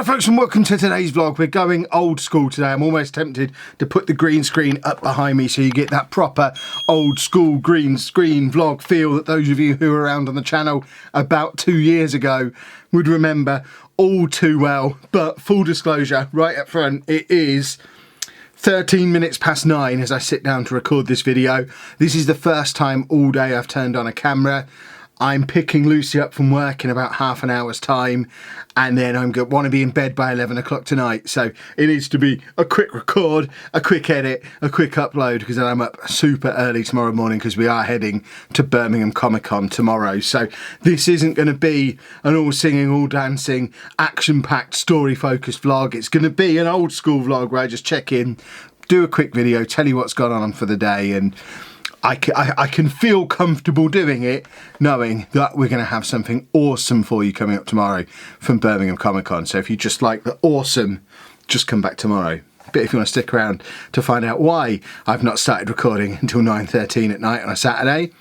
folks, and welcome to today's vlog. We're going old school today. I'm almost tempted to put the green screen up behind me so you get that proper old school green screen vlog feel that those of you who were around on the channel about 2 years ago would remember all too well. But full disclosure, right up front, it is 13 minutes past 9 as I sit down to record this video. This is the first time all day I've turned on a camera. I'm picking Lucy up from work in about half an hour's time, and then I'm going to want to be in bed by 11 o'clock tonight. So it needs to be a quick record, a quick edit, a quick upload, because then I'm up super early tomorrow morning because we are heading to Birmingham Comic Con tomorrow. So this isn't going to be an all singing, all dancing, action-packed, story-focused vlog. It's going to be an old school vlog where I just check in, do a quick video, tell you what's gone on for the day, and I can feel comfortable doing it knowing that we're going to have something awesome for you coming up tomorrow from Birmingham Comic Con. So if you just like the awesome, just come back tomorrow. But if you want to stick around to find out why I've not started recording until 9:13 at night on a Saturday,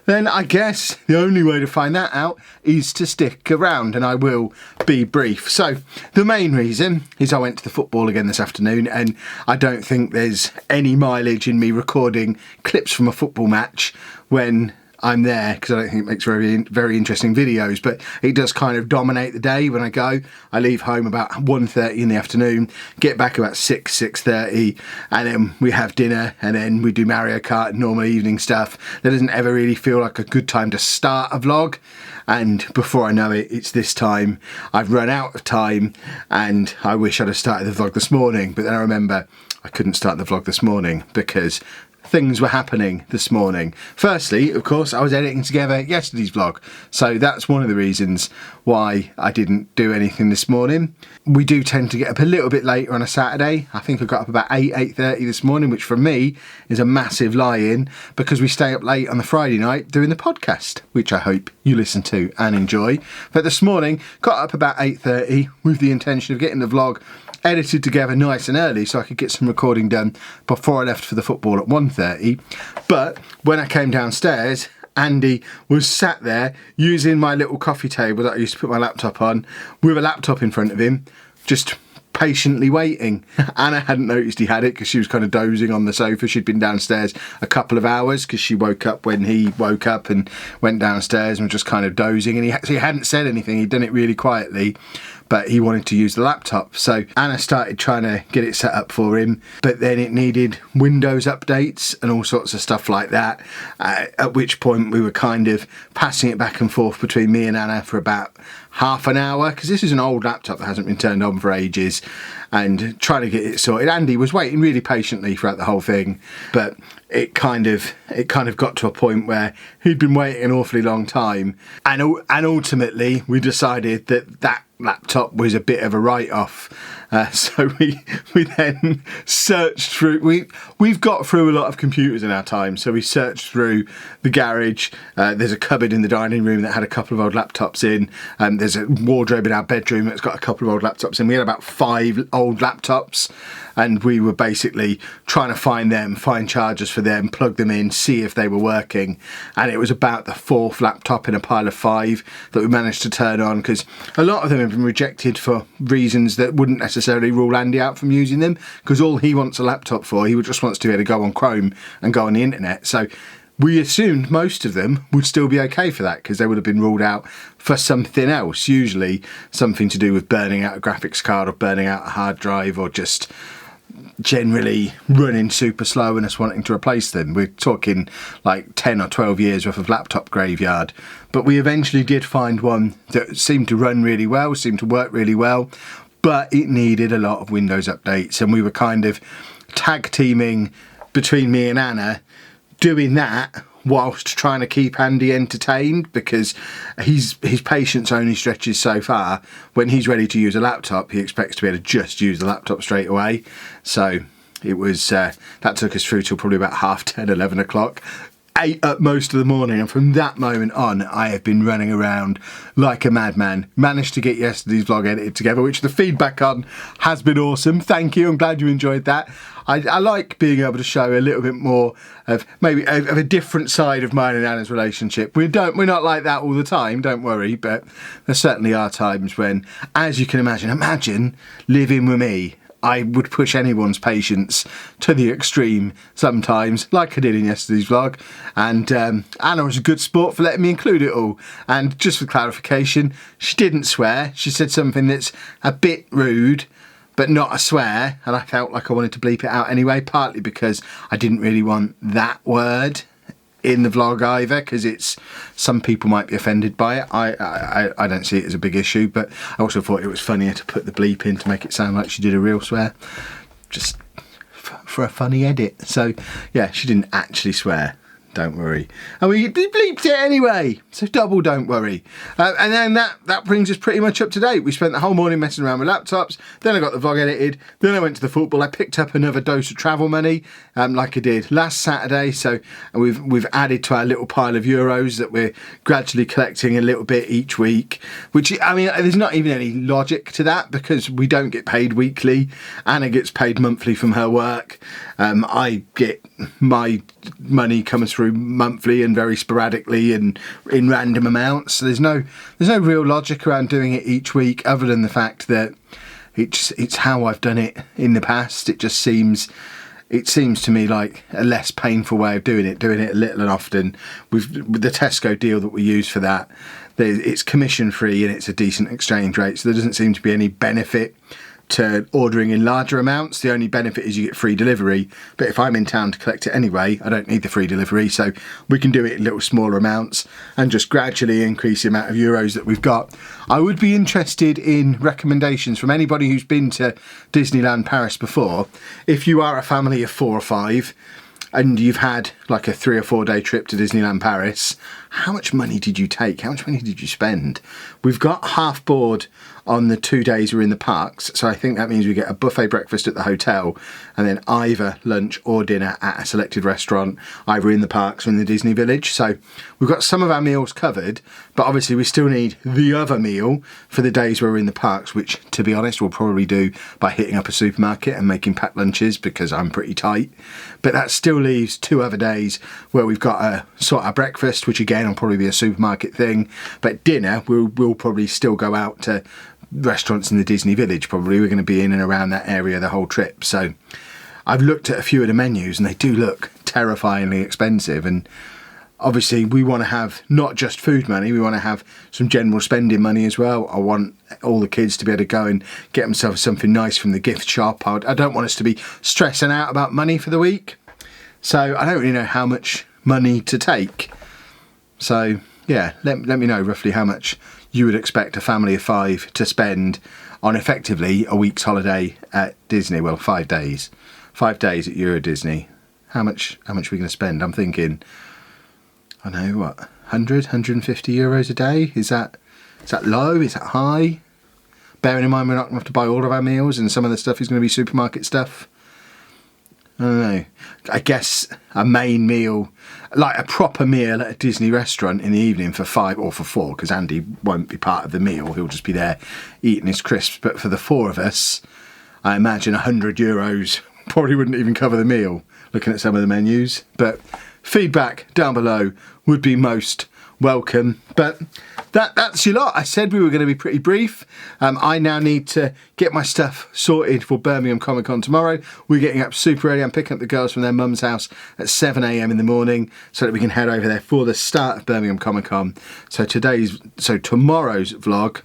then I guess the only way to find that out is to stick around, and I will be brief. So the main reason is I went to the football again this afternoon, and I don't think there's any mileage in me recording clips from a football match when I'm there, because I don't think it makes very interesting videos, but it does kind of dominate the day when I go. I leave home about 1:30 in the afternoon, get back about 6:30, and then we have dinner, and then we do Mario Kart and normal evening stuff. That doesn't ever really feel like a good time to start a vlog, and before I know it, it's this time. I've run out of time, and I wish I'd have started the vlog this morning, but then I remember I couldn't start the vlog this morning because things were happening this morning. Firstly, of course, I was editing together yesterday's vlog, so that's one of the reasons why I didn't do anything this morning. We do tend to get up a little bit later on a Saturday. I think I got up about 8:30 this morning, which for me is a massive lie-in because we stay up late on the Friday night doing the podcast, which I hope you listen to and enjoy. But this morning, got up about 8:30 with the intention of getting the vlog edited together nice and early so I could get some recording done before I left for the football at 1:30. But when I came downstairs, Andy was sat there using my little coffee table that I used to put my laptop on, with a laptop in front of him, just patiently waiting. Anna hadn't noticed he had it because she was kind of dozing on the sofa. She'd been downstairs a couple of hours because she woke up when he woke up and went downstairs and was just kind of dozing, and he hadn't said anything. He'd done it really quietly, but he wanted to use the laptop. So Anna started trying to get it set up for him, but then it needed Windows updates and all sorts of stuff like that, at which point we were kind of passing it back and forth between me and Anna for about half an hour, because this is an old laptop that hasn't been turned on for ages, and trying to get it sorted. Andy was waiting really patiently throughout the whole thing, but it kind of got to a point where he'd been waiting an awfully long time, and ultimately we decided that laptop was a bit of a write-off. So we then searched through. We've got through a lot of computers in our time, so we searched through the garage. There's a cupboard in the dining room that had a couple of old laptops in. There's a wardrobe in our bedroom that's got a couple of old laptops in. We had about 5 old laptops, and we were basically trying to find chargers for them, plug them in, see if they were working. And it was about the 4th laptop in a pile of 5 that we managed to turn on, because a lot of them have been rejected for reasons that wouldn't necessarily rule Andy out from using them, because all he wants a laptop for, he just wants to be able to go on Chrome and go on the internet. So we assumed most of them would still be okay for that, because they would have been ruled out for something else, usually something to do with burning out a graphics card or burning out a hard drive, or just generally running super slow and us wanting to replace them. We're talking like 10 or 12 years worth of laptop graveyard. But we eventually did find one that seemed to run really well, seemed to work really well, but it needed a lot of Windows updates, and we were kind of tag teaming between me and Anna doing that whilst trying to keep Andy entertained, because his patience only stretches so far. When he's ready to use a laptop, he expects to be able to just use the laptop straight away. So it was that took us through till probably about 10:30, 11 o'clock. ate up most of the morning, and from that moment on I have been running around like a madman. Managed to get yesterday's vlog edited together, which the feedback on has been awesome. Thank you, I'm glad you enjoyed that. I like being able to show a little bit more of maybe of a different side of mine and Anna's relationship. We're not like that all the time, don't worry, but there certainly are times when, as you can imagine living with me, I would push anyone's patience to the extreme sometimes, like I did in yesterday's vlog. And Anna was a good sport for letting me include it all. And just for clarification, she didn't swear. She said something that's a bit rude, but not a swear. And I felt like I wanted to bleep it out anyway, partly because I didn't really want that word in the vlog either, because some people might be offended by it. I don't see it as a big issue, but I also thought it was funnier to put the bleep in to make it sound like she did a real swear, just for a funny edit. So yeah, she didn't actually swear, don't worry. And we bleeped it anyway, so double don't worry. And then that brings us pretty much up to date. We spent the whole morning messing around with laptops, then I got the vlog edited, then I went to the football. I picked up another dose of travel money, like I did last Saturday, so we've added to our little pile of euros that we're gradually collecting a little bit each week, which, I mean, there's not even any logic to that because we don't get paid weekly. Anna gets paid monthly from her work. I get my money comes through monthly and very sporadically and in random amounts. So there's no real logic around doing it each week, other than the fact that it's how I've done it in the past. It seems to me like a less painful way of doing it little and often. With the Tesco deal that we use for that, it's commission free and it's a decent exchange rate, so there doesn't seem to be any benefit to ordering in larger amounts. The only benefit is you get free delivery, but if I'm in town to collect it anyway, I don't need the free delivery, so we can do it in little smaller amounts and just gradually increase the amount of euros that we've got. I would be interested in recommendations from anybody who's been to Disneyland Paris before. If you are a family of 4 or 5 and you've had like a 3 or 4 day trip to Disneyland Paris, how much money did you take? How much money did you spend? We've got half board on the 2 days we're in the parks, so I think that means we get a buffet breakfast at the hotel and then either lunch or dinner at a selected restaurant, either in the parks or in the Disney Village. So we've got some of our meals covered, but obviously we still need the other meal for the days where we're in the parks, which, to be honest, we'll probably do by hitting up a supermarket and making packed lunches because I'm pretty tight. But that still leaves 2 other days where we've got to sort our breakfast, which again will probably be a supermarket thing, but dinner we'll probably still go out to restaurants in the Disney Village. Probably we're going to be in and around that area the whole trip. So I've looked at a few of the menus and they do look terrifyingly expensive, and obviously we want to have not just food money, we want to have some general spending money as well. I want all the kids to be able to go and get themselves something nice from the gift shop. I don't want us to be stressing out about money for the week, so I don't really know how much money to take. So yeah, let me know roughly how much you would expect a family of 5 to spend on effectively a week's holiday at Disney. Well, 5 days. 5 days at Euro Disney. How much are we going to spend? I'm thinking, I don't know, what, 100, 150 euros a day? Is that low? Is that high? Bearing in mind we're not going to have to buy all of our meals and some of the stuff is going to be supermarket stuff. I don't know. I guess a main meal, like a proper meal at a Disney restaurant in the evening for 5 or for 4, because Andy won't be part of the meal, he'll just be there eating his crisps. But for the 4 of us, I imagine 100 euros probably wouldn't even cover the meal, looking at some of the menus. But feedback down below would be most welcome. But that's your lot. I said we were going to be pretty brief. I now need to get my stuff sorted for Birmingham Comic Con tomorrow. We're getting up super early. I'm picking up the girls from their mum's house at 7 AM in the morning so that we can head over there for the start of Birmingham Comic Con. So tomorrow's vlog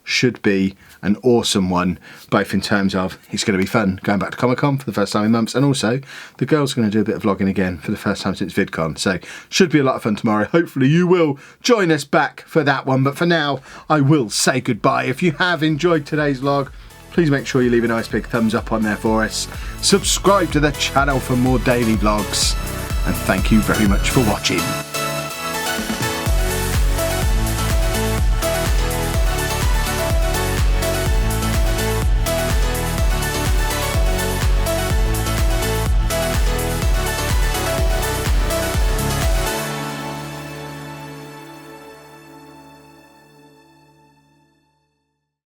should be an awesome one, both in terms of it's going to be fun going back to Comic-Con for the first time in months, and also the girls are going to do a bit of vlogging again for the first time since VidCon, so should be a lot of fun tomorrow. Hopefully you will join us back for that one, but for now I will say goodbye. If you have enjoyed today's vlog, please make sure you leave a nice big thumbs up on there for us, subscribe to the channel for more daily vlogs, and thank you very much for watching.